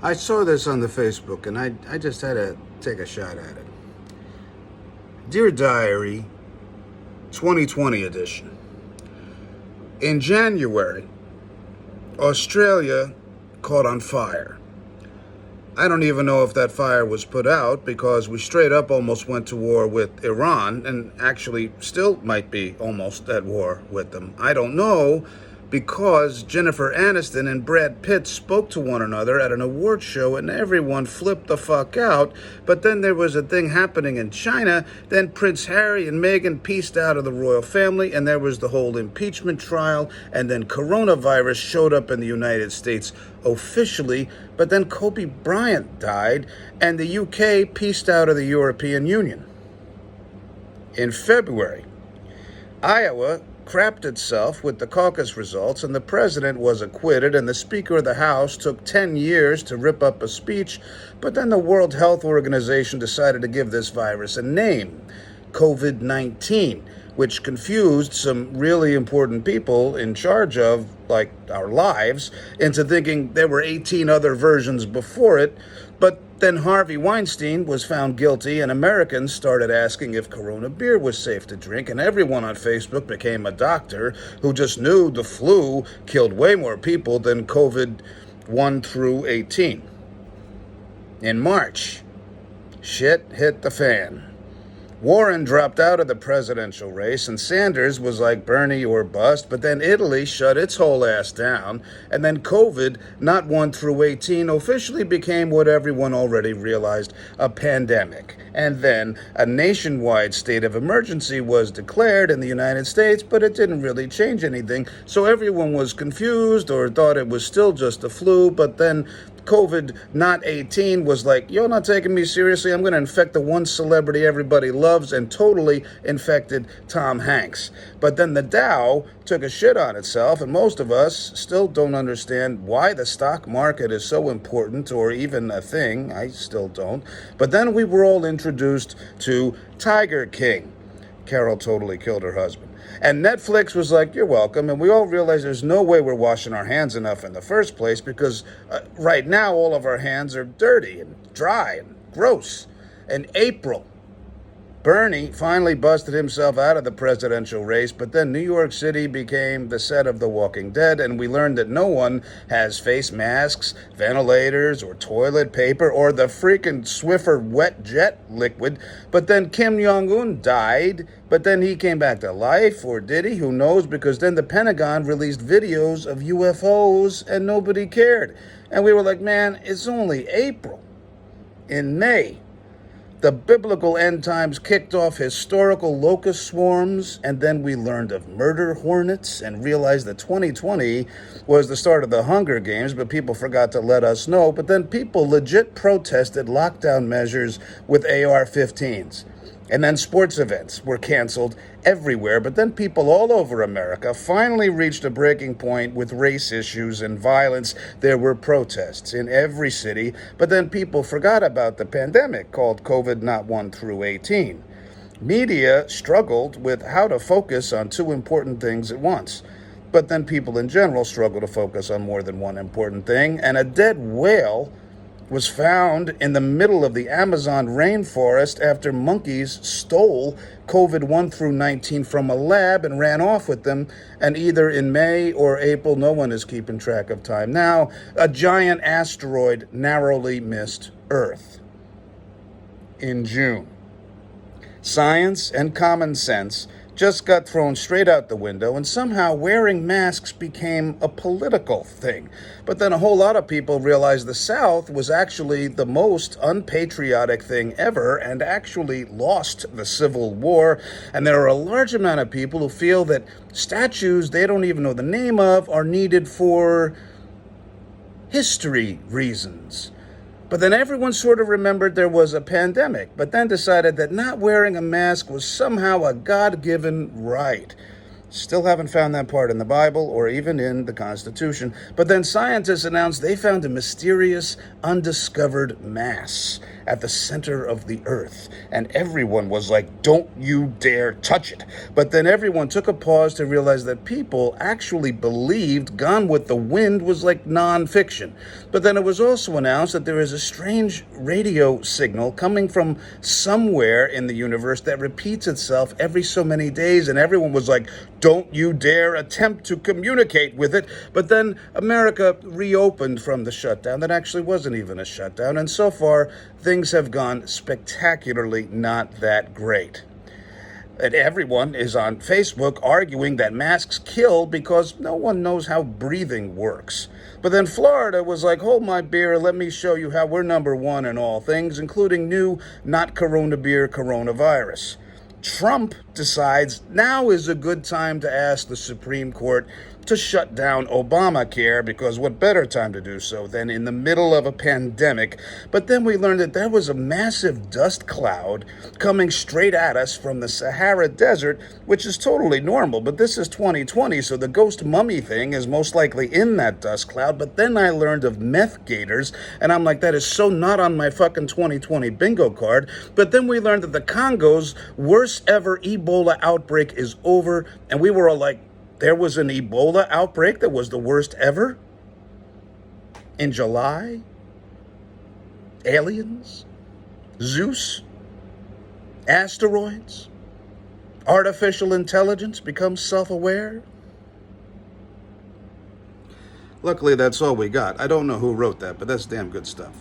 I saw this on the Facebook and I just had to take a shot at it. Dear Diary, 2020 edition. In January, Australia caught on fire. I don't even know if that fire was put out because we straight up almost went to war with Iran and actually still might be almost at war with them. I don't know because Jennifer Aniston and Brad Pitt spoke to one another at an award show and everyone flipped the fuck out. But then there was a thing happening in China. Then Prince Harry and Meghan pieced out of the royal family and there was the whole impeachment trial. And then coronavirus showed up in the United States officially. But then Kobe Bryant died and the UK pieced out of the European Union. In February, Iowa crapped itself with the caucus results and the president was acquitted and the Speaker of the House took 10 years to rip up a speech, but then the World Health Organization decided to give this virus a name, COVID-19, which confused some really important people in charge of, like, our lives into thinking there were 18 other versions before it. But then Harvey Weinstein was found guilty and Americans started asking if Corona beer was safe to drink, and everyone on Facebook became a doctor who just knew the flu killed way more people than COVID 1 through 18. In March, shit hit the fan. Warren dropped out of the presidential race and Sanders was like Bernie or bust, but then Italy shut its whole ass down, and then COVID, not 1 through 18, officially became what everyone already realized, a pandemic. And then a nationwide state of emergency was declared in the United States, but it didn't really change anything, so everyone was confused or thought it was still just the flu, but then COVID, not 18, was like, you're not taking me seriously. I'm going to infect the one celebrity everybody loves, and totally infected Tom Hanks. But then the Dow took a shit on itself, and most of us still don't understand why the stock market is so important or even a thing. I still don't. But then we were all introduced to Tiger King. Carol totally killed her husband. And Netflix was like, you're welcome. And we all realized there's no way we're washing our hands enough in the first place because right now all of our hands are dirty and dry and gross. In April, Bernie finally busted himself out of the presidential race, but then New York City became the set of The Walking Dead, and we learned that no one has face masks, ventilators, or toilet paper, or the freaking Swiffer wet jet liquid. But then Kim Jong-un died, but then he came back to life, or did he? Who knows? Because then the Pentagon released videos of UFOs, and nobody cared. And we were like, man, it's only April. In May, the biblical end times kicked off historical locust swarms, and then we learned of murder hornets and realized that 2020 was the start of the Hunger Games, but people forgot to let us know. But then people legit protested lockdown measures with AR-15s. And then sports events were canceled everywhere. But then people all over America finally reached a breaking point with race issues and violence. There were protests in every city. But then people forgot about the pandemic called COVID not 1 through 18. Media struggled with how to focus on two important things at once. But then people in general struggle to focus on more than one important thing. And a dead whale was found in the middle of the Amazon rainforest after monkeys stole COVID 1 through 19 from a lab and ran off with them. And either in May or April, no one is keeping track of time now, a giant asteroid narrowly missed Earth. In June, science and common sense just got thrown straight out the window, and somehow wearing masks became a political thing. But then a whole lot of people realized the South was actually the most unpatriotic thing ever and actually lost the Civil War. And there are a large amount of people who feel that statues they don't even know the name of are needed for history reasons. But then everyone sort of remembered there was a pandemic, but then decided that not wearing a mask was somehow a God-given right. Still haven't found that part in the Bible or even in the Constitution. But then scientists announced they found a mysterious, undiscovered mass. at the center of the earth. And everyone was like, don't you dare touch it. But then everyone took a pause to realize that people actually believed Gone with the Wind was like nonfiction. But then it was also announced that there is a strange radio signal coming from somewhere in the universe that repeats itself every so many days. And everyone was like, don't you dare attempt to communicate with it. But then America reopened from the shutdown that actually wasn't even a shutdown. And so far, things have gone spectacularly not that great. And everyone is on Facebook arguing that masks kill because no one knows how breathing works. But then Florida was like, hold my beer, let me show you how we're number one in all things, including new not Corona beer coronavirus. Trump decides now is a good time to ask the Supreme Court to shut down Obamacare, because what better time to do so than in the middle of a pandemic? But then we learned that there was a massive dust cloud coming straight at us from the Sahara Desert, which is totally normal. But this is 2020, so the ghost mummy thing is most likely in that dust cloud. But then I learned of meth gators, and I'm like, that is so not on my fucking 2020 bingo card. But then we learned that the Congo's worst ever Ebola outbreak is over, and we were all like, there was an Ebola outbreak that was the worst ever? In July? Aliens? Zeus? Asteroids? Artificial intelligence becomes self-aware? Luckily, that's all we got. I don't know who wrote that, but that's damn good stuff.